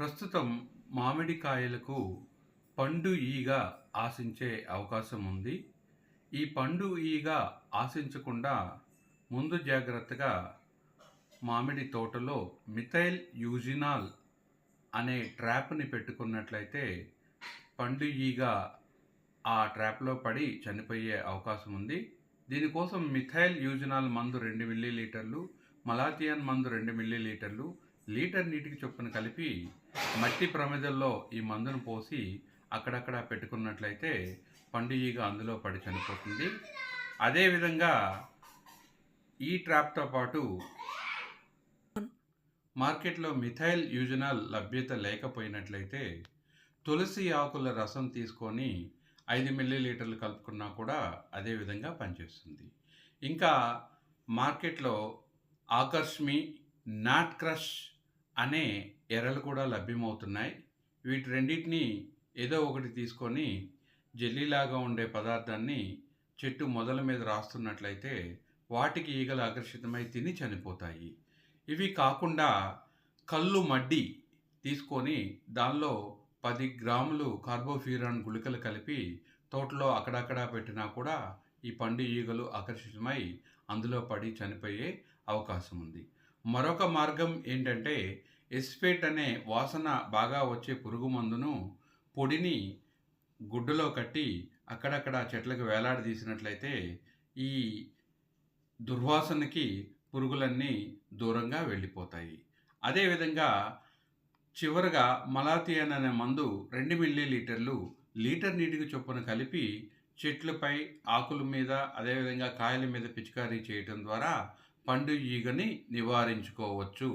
ప్రస్తుతం మామిడికాయలకు పండు ఈగ ఆశించే అవకాశం ఉంది. ఈ పండు ఈగ ఆశించకుండా ముందు జాగ్రత్తగా మామిడి తోటలో మిథైల్ యూజినాల్ అనే ట్రాప్‌ని పెట్టుకున్నట్లయితే పండు ఈగ ఆ ట్రాప్‌లో పడి చనిపోయే అవకాశం ఉంది. దీనికోసం మిథైల్ యూజినాల్ మందు 2 మిల్లీలీటర్లు, మలాథియాన్ మందు 2 మిల్లీలీటర్లు, లీటర్ నీటికి చొప్పున కలిపి మట్టి ప్రమిదల్లో ఈ మందును పోసి అక్కడక్కడ పెట్టుకున్నట్లయితే పండు ఈగ అందులో పడి చనిపోతుంది. అదేవిధంగా ఈ ట్రాప్‌తో పాటు మార్కెట్‌లో మిథైల్ యూజినాల్ లభ్యత లేకపోయినట్లయితే తులసి ఆకుల రసం తీసుకొని 5 మిల్లీలీటర్లు కలుపుకున్నా కూడా అదే విధంగా పనిచేస్తుంది. ఇంకా మార్కెట్‌లో ఆకర్ష్‌మి, నాట్ క్రష్ అనే ఎరలు కూడా లభ్యమవుతున్నాయి. వీటి రెండిటిని ఏదో ఒకటి తీసుకొని జెల్లీలాగా ఉండే పదార్థాన్ని చెట్టు మొదల మీద రాస్తున్నట్లయితే వాటికి ఈగలు ఆకర్షితమై తిని చనిపోతాయి. ఇవి కాకుండా కల్లు మడ్డి తీసుకొని దానిలో 10 గ్రాములు కార్బోఫ్యూరాన్ గుళికలు కలిపి తోటలో అక్కడక్కడ పెట్టినా కూడా ఈ పండు ఈగలు ఆకర్షితమై అందులో పడి చనిపోయే అవకాశం ఉంది. మరొక మార్గం ఏంటంటే ఎస్పేట్ అనే వాసన బాగా వచ్చే పురుగు మందును పొడిని గుడ్డలో కట్టి అక్కడక్కడ చెట్లకు వేలాడదీసినట్లయితే ఈ దుర్వాసనకి పురుగులన్నీ దూరంగా వెళ్ళిపోతాయి. అదేవిధంగా చివరగా మలాథియాన్ అనే మందు 2 మిల్లీలీటర్లు లీటర్ నీటికి చొప్పున కలిపి చెట్లపై, ఆకుల మీద, అదేవిధంగా కాయల మీద పిచికారీ చేయటం ద్వారా పండు ఈగని నివారించుకోవచ్చు.